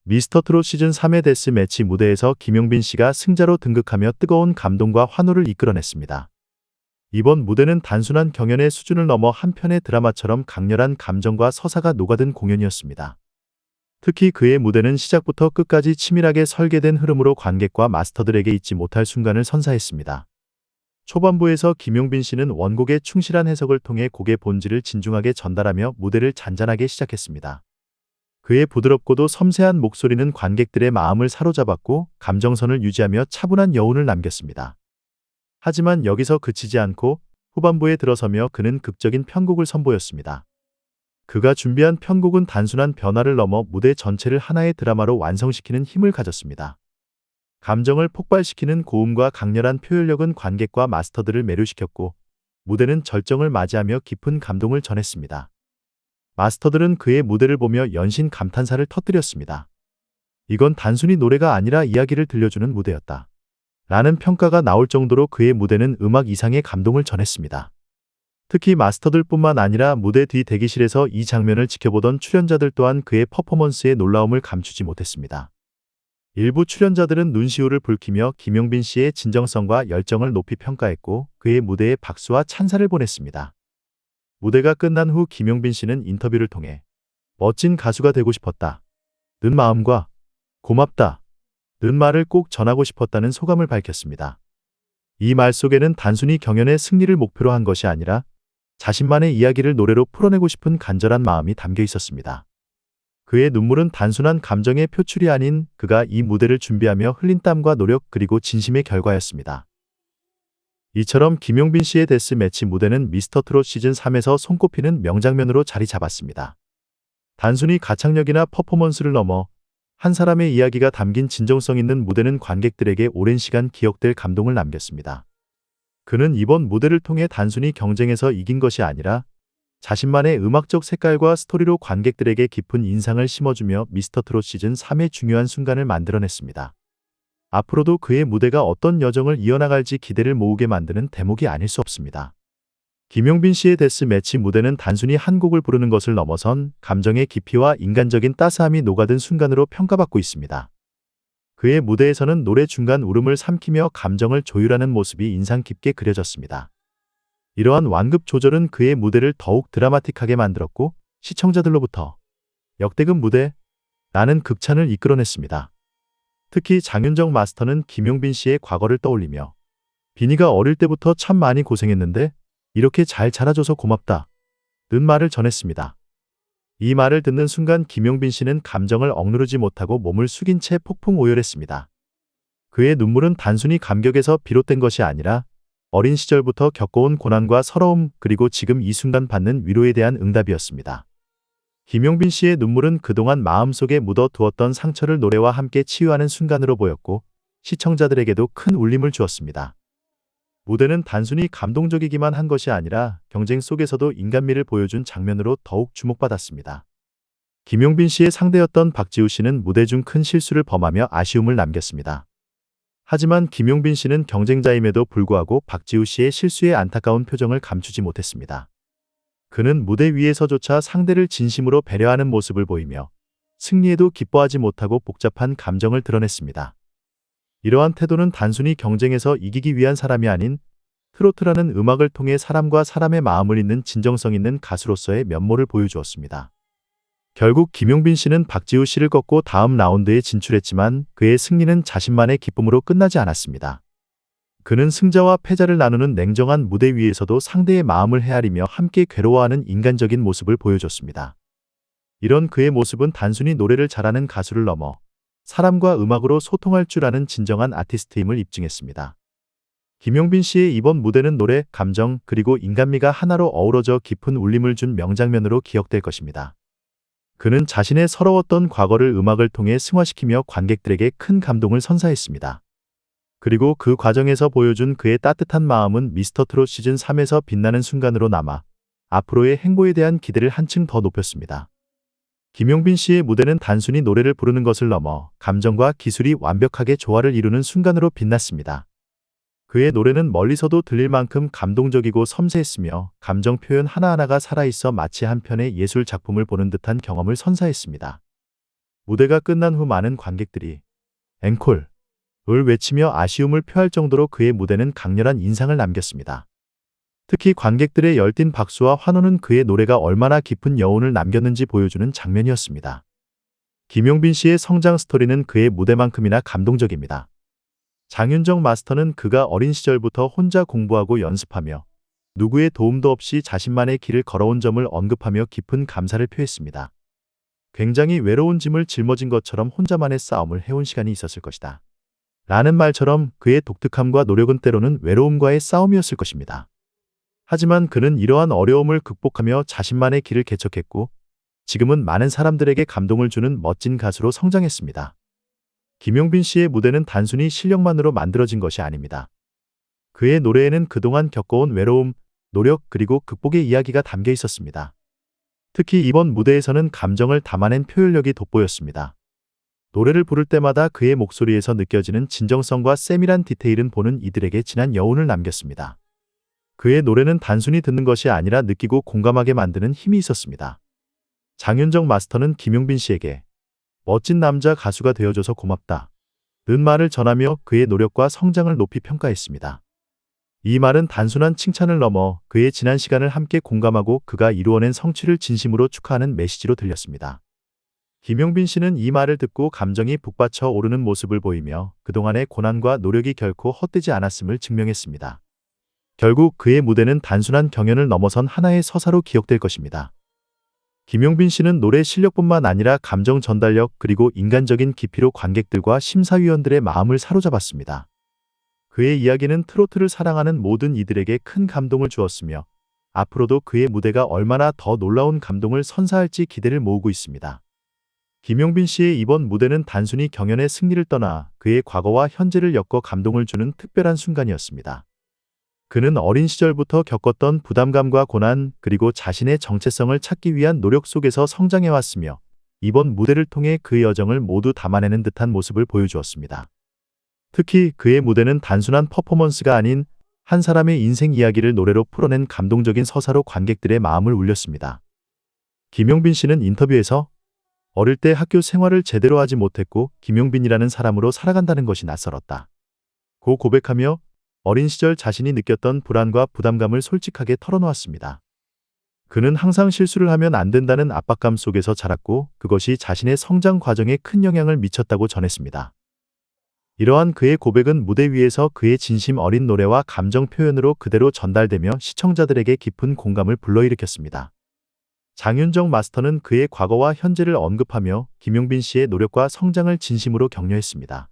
미스터 트롯 시즌 3의 데스 매치 무대에서 김용빈 씨가 승자로 등극하며 뜨거운 감동과 환호를 이끌어냈습니다. 이번 무대는 단순한 경연의 수준을 넘어 한 편의 드라마처럼 강렬한 감정과 서사가 녹아든 공연이었습니다. 특히 그의 무대는 시작부터 끝까지 치밀하게 설계된 흐름으로 관객과 마스터들에게 잊지 못할 순간을 선사했습니다. 초반부에서 김용빈 씨는 원곡의 충실한 해석을 통해 곡의 본질을 진중하게 전달하며 무대를 잔잔하게 시작했습니다. 그의 부드럽고도 섬세한 목소리는 관객들의 마음을 사로잡았고 감정선을 유지하며 차분한 여운을 남겼습니다. 하지만 여기서 그치지 않고 후반부에 들어서며 그는 극적인 편곡을 선보였습니다. 그가 준비한 편곡은 단순한 변화를 넘어 무대 전체를 하나의 드라마로 완성시키는 힘을 가졌습니다. 감정을 폭발시키는 고음과 강렬한 표현력은 관객과 마스터들을 매료시켰고 무대는 절정을 맞이하며 깊은 감동을 전했습니다. 마스터들은 그의 무대를 보며 연신 감탄사를 터뜨렸습니다. 이건 단순히 노래가 아니라 이야기를 들려주는 무대였다. 라는 평가가 나올 정도로 그의 무대는 음악 이상의 감동을 전했습니다. 특히 마스터들뿐만 아니라 무대 뒤 대기실에서 이 장면을 지켜보던 출연자들 또한 그의 퍼포먼스의 놀라움을 감추지 못했습니다. 일부 출연자들은 눈시울을 붉히며 김용빈 씨의 진정성과 열정을 높이 평가했고 그의 무대에 박수와 찬사를 보냈습니다. 무대가 끝난 후 김용빈 씨는 인터뷰를 통해 멋진 가수가 되고 싶었다. 는 마음과 고맙다. 는 말을 꼭 전하고 싶었다는 소감을 밝혔습니다. 이 말 속에는 단순히 경연의 승리를 목표로 한 것이 아니라 자신만의 이야기를 노래로 풀어내고 싶은 간절한 마음이 담겨 있었습니다. 그의 눈물은 단순한 감정의 표출이 아닌 그가 이 무대를 준비하며 흘린 땀과 노력 그리고 진심의 결과였습니다. 이처럼 김용빈 씨의 데스 매치 무대는 미스터 트롯 시즌 3에서 손꼽히는 명장면으로 자리 잡았습니다. 단순히 가창력이나 퍼포먼스를 넘어 한 사람의 이야기가 담긴 진정성 있는 무대는 관객들에게 오랜 시간 기억될 감동을 남겼습니다. 그는 이번 무대를 통해 단순히 경쟁에서 이긴 것이 아니라 자신만의 음악적 색깔과 스토리로 관객들에게 깊은 인상을 심어주며 미스터 트롯 시즌 3의 중요한 순간을 만들어냈습니다. 앞으로도 그의 무대가 어떤 여정을 이어나갈지 기대를 모으게 만드는 대목이 아닐 수 없습니다. 김용빈 씨의 데스 매치 무대는 단순히 한 곡을 부르는 것을 넘어선 감정의 깊이와 인간적인 따스함이 녹아든 순간으로 평가받고 있습니다. 그의 무대에서는 노래 중간 울음을 삼키며 감정을 조율하는 모습이 인상 깊게 그려졌습니다. 이러한 완급 조절은 그의 무대를 더욱 드라마틱하게 만들었고 시청자들로부터 역대급 무대, 라는 극찬을 이끌어냈습니다. 특히 장윤정 마스터는 김용빈 씨의 과거를 떠올리며 빈이가 어릴 때부터 참 많이 고생했는데 이렇게 잘 자라줘서 고맙다. 는 말을 전했습니다. 이 말을 듣는 순간 김용빈 씨는 감정을 억누르지 못하고 몸을 숙인 채 폭풍 오열했습니다. 그의 눈물은 단순히 감격에서 비롯된 것이 아니라 어린 시절부터 겪어온 고난과 서러움 그리고 지금 이 순간 받는 위로에 대한 응답이었습니다. 김용빈 씨의 눈물은 그동안 마음속에 묻어두었던 상처를 노래와 함께 치유하는 순간으로 보였고 시청자들에게도 큰 울림을 주었습니다. 무대는 단순히 감동적이기만 한 것이 아니라 경쟁 속에서도 인간미를 보여준 장면으로 더욱 주목받았습니다. 김용빈 씨의 상대였던 박지우 씨는 무대 중 큰 실수를 범하며 아쉬움을 남겼습니다. 하지만 김용빈 씨는 경쟁자임에도 불구하고 박지우 씨의 실수에 안타까운 표정을 감추지 못했습니다. 그는 무대 위에서조차 상대를 진심으로 배려하는 모습을 보이며 승리에도 기뻐하지 못하고 복잡한 감정을 드러냈습니다. 이러한 태도는 단순히 경쟁에서 이기기 위한 사람이 아닌 트로트라는 음악을 통해 사람과 사람의 마음을 잇는 진정성 있는 가수로서의 면모를 보여주었습니다. 결국 김용빈 씨는 박지우 씨를 꺾고 다음 라운드에 진출했지만 그의 승리는 자신만의 기쁨으로 끝나지 않았습니다. 그는 승자와 패자를 나누는 냉정한 무대 위에서도 상대의 마음을 헤아리며 함께 괴로워하는 인간적인 모습을 보여줬습니다. 이런 그의 모습은 단순히 노래를 잘하는 가수를 넘어 사람과 음악으로 소통할 줄 아는 진정한 아티스트임을 입증했습니다. 김용빈 씨의 이번 무대는 노래, 감정, 그리고 인간미가 하나로 어우러져 깊은 울림을 준 명장면으로 기억될 것입니다. 그는 자신의 서러웠던 과거를 음악을 통해 승화시키며 관객들에게 큰 감동을 선사했습니다. 그리고 그 과정에서 보여준 그의 따뜻한 마음은 미스터 트롯 시즌 3에서 빛나는 순간으로 남아 앞으로의 행보에 대한 기대를 한층 더 높였습니다. 김용빈 씨의 무대는 단순히 노래를 부르는 것을 넘어 감정과 기술이 완벽하게 조화를 이루는 순간으로 빛났습니다. 그의 노래는 멀리서도 들릴 만큼 감동적이고 섬세했으며 감정 표현 하나하나가 살아있어 마치 한 편의 예술 작품을 보는 듯한 경험을 선사했습니다. 무대가 끝난 후 많은 관객들이 앵콜을 외치며 아쉬움을 표할 정도로 그의 무대는 강렬한 인상을 남겼습니다. 특히 관객들의 열띤 박수와 환호는 그의 노래가 얼마나 깊은 여운을 남겼는지 보여주는 장면이었습니다. 김용빈 씨의 성장 스토리는 그의 무대만큼이나 감동적입니다. 장윤정 마스터는 그가 어린 시절부터 혼자 공부하고 연습하며 누구의 도움도 없이 자신만의 길을 걸어온 점을 언급하며 깊은 감사를 표했습니다. 굉장히 외로운 짐을 짊어진 것처럼 혼자만의 싸움을 해온 시간이 있었을 것이다. 라는 말처럼 그의 독특함과 노력은 때로는 외로움과의 싸움이었을 것입니다. 하지만 그는 이러한 어려움을 극복하며 자신만의 길을 개척했고 지금은 많은 사람들에게 감동을 주는 멋진 가수로 성장했습니다. 김용빈 씨의 무대는 단순히 실력만으로 만들어진 것이 아닙니다. 그의 노래에는 그동안 겪어온 외로움, 노력 그리고 극복의 이야기가 담겨 있었습니다. 특히 이번 무대에서는 감정을 담아낸 표현력이 돋보였습니다. 노래를 부를 때마다 그의 목소리에서 느껴지는 진정성과 세밀한 디테일은 보는 이들에게 진한 여운을 남겼습니다. 그의 노래는 단순히 듣는 것이 아니라 느끼고 공감하게 만드는 힘이 있었습니다. 장윤정 마스터는 김용빈 씨에게 멋진 남자 가수가 되어줘서 고맙다 는 말을 전하며 그의 노력과 성장을 높이 평가했습니다. 이 말은 단순한 칭찬을 넘어 그의 지난 시간을 함께 공감하고 그가 이루어낸 성취를 진심으로 축하하는 메시지로 들렸습니다. 김용빈 씨는 이 말을 듣고 감정이 북받쳐 오르는 모습을 보이며 그동안의 고난과 노력이 결코 헛되지 않았음을 증명했습니다. 결국 그의 무대는 단순한 경연을 넘어선 하나의 서사로 기억될 것입니다. 김용빈 씨는 노래 실력뿐만 아니라 감정 전달력 그리고 인간적인 깊이로 관객들과 심사위원들의 마음을 사로잡았습니다. 그의 이야기는 트로트를 사랑하는 모든 이들에게 큰 감동을 주었으며 앞으로도 그의 무대가 얼마나 더 놀라운 감동을 선사할지 기대를 모으고 있습니다. 김용빈 씨의 이번 무대는 단순히 경연의 승리를 떠나 그의 과거와 현재를 엮어 감동을 주는 특별한 순간이었습니다. 그는 어린 시절부터 겪었던 부담감과 고난 그리고 자신의 정체성을 찾기 위한 노력 속에서 성장해왔으며 이번 무대를 통해 그의 여정을 모두 담아내는 듯한 모습을 보여주었습니다. 특히 그의 무대는 단순한 퍼포먼스가 아닌 한 사람의 인생 이야기를 노래로 풀어낸 감동적인 서사로 관객들의 마음을 울렸습니다. 김용빈 씨는 인터뷰에서 어릴 때 학교 생활을 제대로 하지 못했고 김용빈이라는 사람으로 살아간다는 것이 낯설었다 고 고백하며 어린 시절 자신이 느꼈던 불안과 부담감을 솔직하게 털어놓았습니다. 그는 항상 실수를 하면 안 된다는 압박감 속에서 자랐고 그것이 자신의 성장 과정에 큰 영향을 미쳤다고 전했습니다. 이러한 그의 고백은 무대 위에서 그의 진심 어린 노래와 감정 표현으로 그대로 전달되며 시청자들에게 깊은 공감을 불러일으켰습니다. 장윤정 마스터는 그의 과거와 현재를 언급하며 김용빈 씨의 노력과 성장을 진심으로 격려했습니다.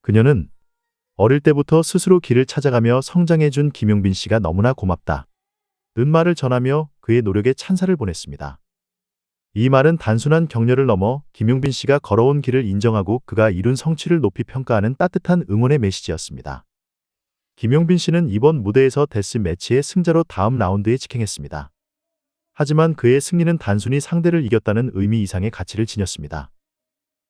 그녀는 어릴 때부터 스스로 길을 찾아가며 성장해준 김용빈 씨가 너무나 고맙다 는 말을 전하며 그의 노력에 찬사를 보냈습니다. 이 말은 단순한 격려를 넘어 김용빈 씨가 걸어온 길을 인정하고 그가 이룬 성취를 높이 평가하는 따뜻한 응원의 메시지였습니다. 김용빈 씨는 이번 무대에서 데스 매치의 승자로 다음 라운드에 직행했습니다. 하지만 그의 승리는 단순히 상대를 이겼다는 의미 이상의 가치를 지녔습니다.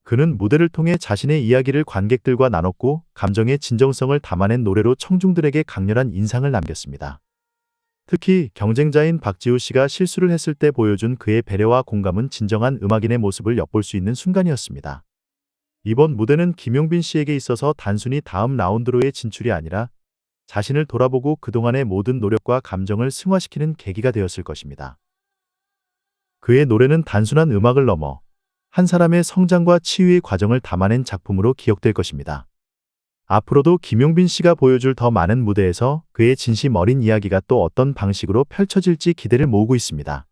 그는 무대를 통해 자신의 이야기를 관객들과 나눴고 감정의 진정성을 담아낸 노래로 청중들에게 강렬한 인상을 남겼습니다. 특히 경쟁자인 박지우 씨가 실수를 했을 때 보여준 그의 배려와 공감은 진정한 음악인의 모습을 엿볼 수 있는 순간이었습니다. 이번 무대는 김용빈 씨에게 있어서 단순히 다음 라운드로의 진출이 아니라 자신을 돌아보고 그동안의 모든 노력과 감정을 승화시키는 계기가 되었을 것입니다. 그의 노래는 단순한 음악을 넘어 한 사람의 성장과 치유의 과정을 담아낸 작품으로 기억될 것입니다. 앞으로도 김용빈 씨가 보여줄 더 많은 무대에서 그의 진심 어린 이야기가 또 어떤 방식으로 펼쳐질지 기대를 모으고 있습니다.